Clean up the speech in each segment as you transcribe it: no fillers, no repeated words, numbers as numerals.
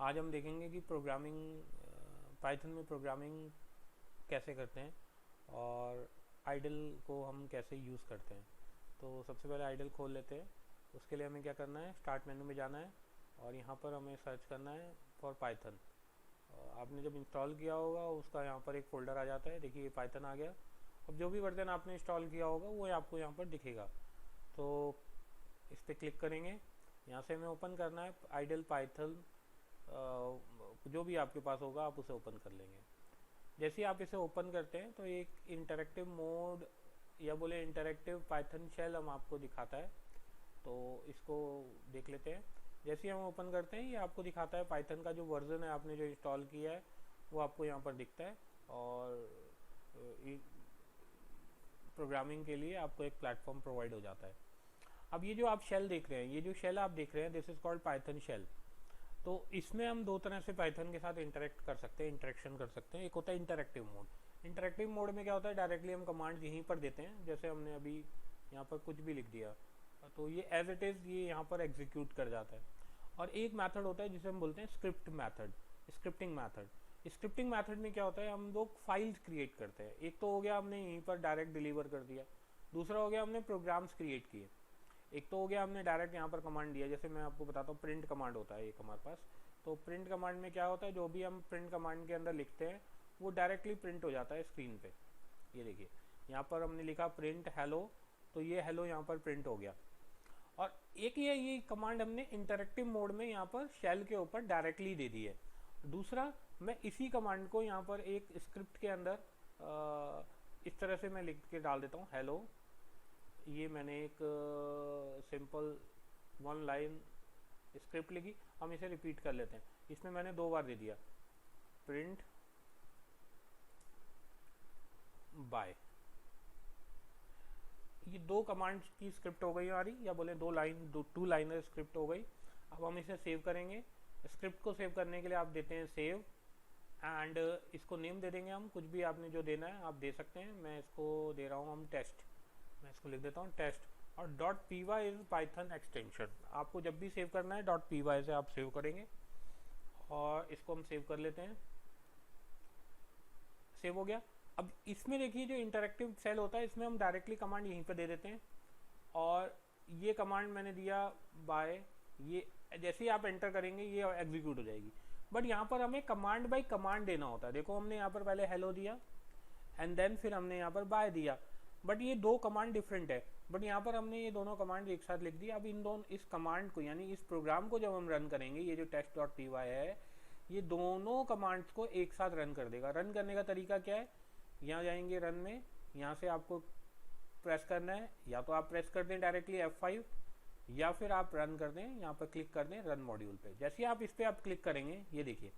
आज हम देखेंगे कि पाइथन में प्रोग्रामिंग कैसे करते हैं और आइडल को हम कैसे यूज़ करते हैं। तो सबसे पहले आइडल खोल लेते हैं। उसके लिए हमें क्या करना है, स्टार्ट मेनू में जाना है और यहाँ पर हमें सर्च करना है फॉर पाइथन। आपने जब इंस्टॉल किया होगा उसका यहाँ पर एक फ़ोल्डर आ जाता है, देखिए पाइथन आ गया। अब जो भी वर्जन आपने इंस्टॉल किया होगा वो आपको यहाँ पर दिखेगा, तो इस पर क्लिक करेंगे। यहाँ से हमें ओपन करना है आइडल पाइथन, जो भी आपके पास होगा आप उसे ओपन कर लेंगे। जैसे ही आप इसे ओपन करते हैं तो एक इंटरेक्टिव मोड या बोले इंटरेक्टिव पाइथन शेल हम आपको दिखाता है, तो इसको देख लेते हैं। जैसे ही हम ओपन करते हैं ये आपको दिखाता है पाइथन का जो वर्जन है आपने जो इंस्टॉल किया है वो आपको यहाँ पर दिखता है, और प्रोग्रामिंग के लिए आपको एक प्लेटफॉर्म प्रोवाइड हो जाता है। अब ये जो आप शेल देख रहे हैं, ये जो शेल आप देख रहे हैं, this is called Python shell. तो इसमें हम दो तरह से पाइथन के साथ इंटरेक्ट कर सकते हैं, इंटरेक्शन कर सकते हैं। एक होता है इंटरेक्टिव मोड। इंटरेक्टिव मोड में क्या होता है, डायरेक्टली हम कमांड यहीं पर देते हैं। जैसे हमने अभी यहाँ पर कुछ भी लिख दिया तो ये एज इट इज़ ये यहाँ पर एग्जीक्यूट कर जाता है। और एक मेथड होता है जिसे हम बोलते हैं script method, scripting method. Scripting method में क्या होता है, हम लोग फाइल्स क्रिएट करते हैं। एक तो हो गया हमने यहीं पर डायरेक्ट डिलीवर कर दिया, दूसरा हो गया हमने प्रोग्राम्स क्रिएट किए। एक तो हो गया हमने डायरेक्ट यहाँ पर कमांड दिया, जैसे मैं आपको बताता हूँ प्रिंट कमांड होता है एक हमारे पास। तो प्रिंट कमांड में क्या होता है, जो भी हम प्रिंट कमांड के अंदर लिखते हैं वो डायरेक्टली प्रिंट हो जाता है स्क्रीन पे। ये देखिए यहाँ पर हमने लिखा प्रिंट हेलो, तो ये हेलो यहाँ पर प्रिंट हो गया। और एक ये कमांड हमने इंटरेक्टिव मोड में यहाँ पर शेल के ऊपर डायरेक्टली दे दी है। दूसरा, मैं इसी कमांड को यहाँ पर एक स्क्रिप्ट के अंदर इस तरह से मैं लिख के डाल देता हूँ हेलो। ये मैंने एक सिंपल वन लाइन स्क्रिप्ट लिखी, हम इसे रिपीट कर लेते हैं। इसमें मैंने 2 बार दे दिया प्रिंट बाय। ये 2 कमांड्स की स्क्रिप्ट हो गई हमारी, या बोले 2 लाइनर स्क्रिप्ट हो गई। अब हम इसे सेव करेंगे। स्क्रिप्ट को सेव करने के लिए आप देते हैं सेव, एंड इसको नेम दे देंगे हम। कुछ भी आपने जो देना है आप दे सकते हैं। मैं इसको दे रहा हूँ हम टेस्ट, मैं इसको लिख देता हूँ टेस्ट। और .py इज पाइथन एक्सटेंशन। आपको जब भी सेव करना है .py से आप सेव करेंगे, और इसको हम सेव कर लेते हैं। सेव हो गया। अब इसमें देखिए जो इंटरेक्टिव सेल होता है इसमें हम डायरेक्टली कमांड यहीं पर दे देते हैं, और ये कमांड मैंने दिया बाय। ये जैसे ही आप एंटर करेंगे ये एग्जीक्यूट हो जाएगी। बट यहाँ पर हमें कमांड बाय कमांड देना होता है। देखो हमने यहाँ पर पहले हेलो दिया एंड देन फिर हमने यहाँ पर बाय दिया, बट ये 2 कमांड डिफरेंट है। बट यहाँ पर हमने ये दोनों कमांड एक साथ लिख दी। अब इस कमांड को, यानी इस प्रोग्राम को जब हम रन करेंगे, ये जो test.py है ये दोनों कमांड्स को एक साथ रन कर देगा। रन करने का तरीका क्या है, यहाँ जाएंगे रन में, यहाँ से आपको प्रेस करना है, या तो आप प्रेस कर दें डायरेक्टली F5, या फिर आप रन कर दें, यहाँ पर क्लिक कर दें रन मॉड्यूल पे। जैसे ही आप इस पर आप क्लिक करेंगे, ये देखिए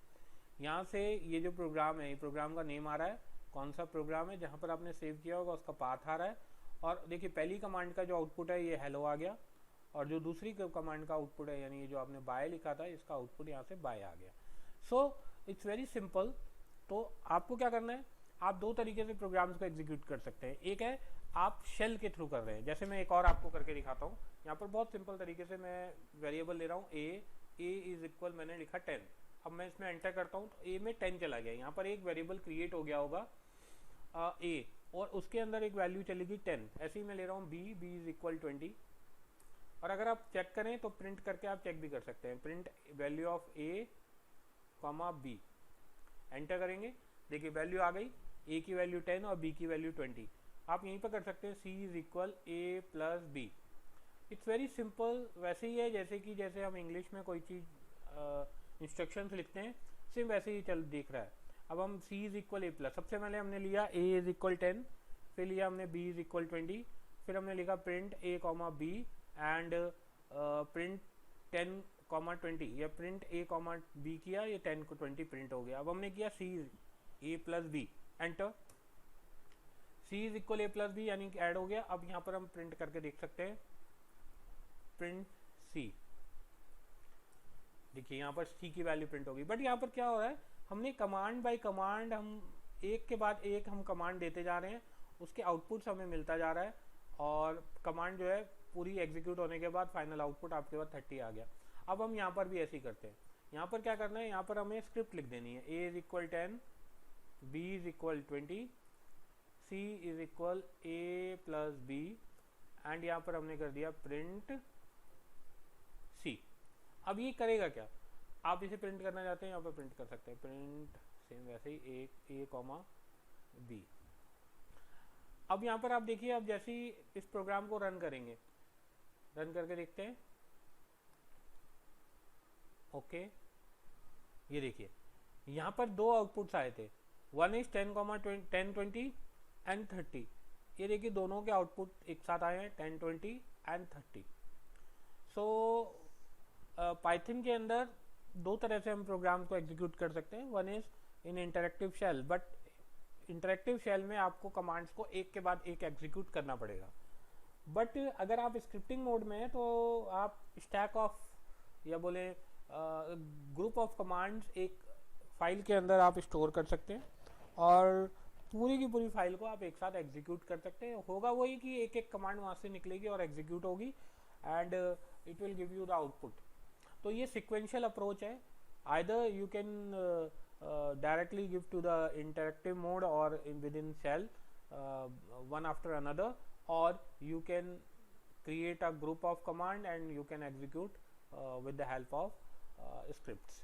यहाँ से ये जो प्रोग्राम है, ये प्रोग्राम का नेम आ रहा है, कौन सा प्रोग्राम है जहाँ पर आपने सेव किया होगा उसका पाथ आ रहा है। और देखिए पहली कमांड का जो आउटपुट है ये हेलो आ गया, और जो दूसरी कमांड का आउटपुट है, यानी ये जो आपने बाय लिखा था, इसका आउटपुट यहाँ से बाय आ गया। So it's very simple. तो आपको क्या करना है, आप 2 तरीके से प्रोग्राम्स को एग्जीक्यूट कर सकते हैं। एक है आप शेल के थ्रू कर रहे हैं, जैसे मैं एक और आपको करके दिखाता हूँ। यहाँ पर बहुत सिंपल तरीके से मैं वेरिएबल ले रहा हूँ ए इज इक्वल, मैंने लिखा 10। अब मैं इसमें एंटर करता हूँ तो ए में 10 चला गया। यहाँ पर एक वेरिएबल क्रिएट हो गया होगा ए, और उसके अंदर एक वैल्यू चलेगी 10। ऐसे ही मैं ले रहा हूँ बी इज इक्वल 20। और अगर आप चेक करें तो प्रिंट करके आप चेक भी कर सकते हैं, print value of A comma B. Enter करेंगे, देखिए वैल्यू आ गई, ए की वैल्यू 10 और बी की वैल्यू 20। आप यहीं पर कर सकते हैं C is equal A plus B. It's very simple. वैसे ही है जैसे हम इंग्लिश में कोई चीज़ इंस्ट्रक्शंस लिखते हैं, सेम वैसे ही चल दिख रहा है। अब हम c is equal A plus, सबसे पहले हमने लिया a इज इक्वल 10, फिर लिया हमने b इज इक्वल 20, फिर हमने लिखा print a comma b and print 10 comma 20, या प्रिंट a कॉमा b किया, ये 10 को 20 प्रिंट हो गया। अब हमने किया c a plus b, enter. c is equal A plus B, यानी कि ऐड हो गया। अब यहाँ पर हम प्रिंट करके देख सकते हैं प्रिंट c, देखिए यहाँ पर c की वैल्यू प्रिंट होगी। बट यहाँ पर क्या हो रहा है, हमने कमांड बाय कमांड, हम एक के बाद एक हम कमांड देते जा रहे हैं, उसके आउटपुट्स हमें मिलता जा रहा है, और कमांड जो है पूरी एग्जीक्यूट होने के बाद फाइनल आउटपुट आपके पास 30 आ गया। अब हम यहाँ पर भी ऐसे ही करते हैं। यहाँ पर क्या करना है, यहाँ पर हमें स्क्रिप्ट लिख देनी है। a is equal 10, b is equal 20, c is equal a plus b, and यहाँ पर हमने कर दिया प्रिंट c। अब ये करेगा क्या, आप इसे प्रिंट करना चाहते हैं यहाँ पर प्रिंट कर सकते हैं, प्रिंट सेम वैसे ही a कॉमा b। अब यहाँ पर आप देखिए, अब जैसे ही इस प्रोग्राम को रन करेंगे, रन करके देखते हैं। ओके, ये देखिए यहाँ पर दो आउटपुट्स आए थे, वन इज 10, 10, 20 एंड 30। ये देखिए दोनों के आउटपुट एक साथ आए हैं, 10, 20 एंड 30। सो पाइथन के अंदर दो तरह से हम प्रोग्राम को एग्जीक्यूट कर सकते हैं। One is in interactive shell, but interactive shell में आपको कमांड्स को एक के बाद एक एग्जीक्यूट करना पड़ेगा। बट अगर आप स्क्रिप्टिंग मोड में हैं तो आप स्टैक ऑफ या बोले ग्रुप ऑफ कमांड्स एक फाइल के अंदर आप स्टोर कर सकते हैं और पूरी की पूरी फाइल को आप एक साथ एग्जीक्यूट कर सकते हैं। होगा वही कि एक एक कमांड वहाँ से निकलेगी और एग्जीक्यूट होगी and it will give you the output. तो ये सिक्वेंशियल अप्रोच है। Either you can directly give to the interactive mode or within shell, one after another, or you can create a group of command and you can execute with the help of scripts.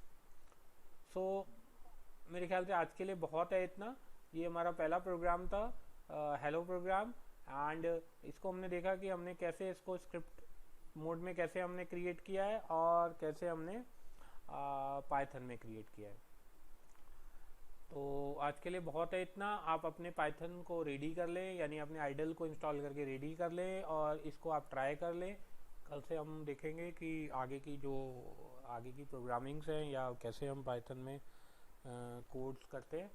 So मेरे ख्याल से आज के लिए बहुत है इतना। ये हमारा पहला प्रोग्राम था, हेलो प्रोग्राम, एंड इसको हमने देखा कि हमने कैसे इसको स्क्रिप्ट मोड में कैसे हमने क्रिएट किया है और कैसे हमने पाइथन में क्रिएट किया है। तो आज के लिए बहुत है इतना। आप अपने पाइथन को रेडी कर लें, यानी अपने आइडल को इंस्टॉल करके रेडी कर लें और इसको आप ट्राई कर लें। कल से हम देखेंगे कि आगे की प्रोग्रामिंग्स हैं या कैसे हम पाइथन में कोड्स करते हैं।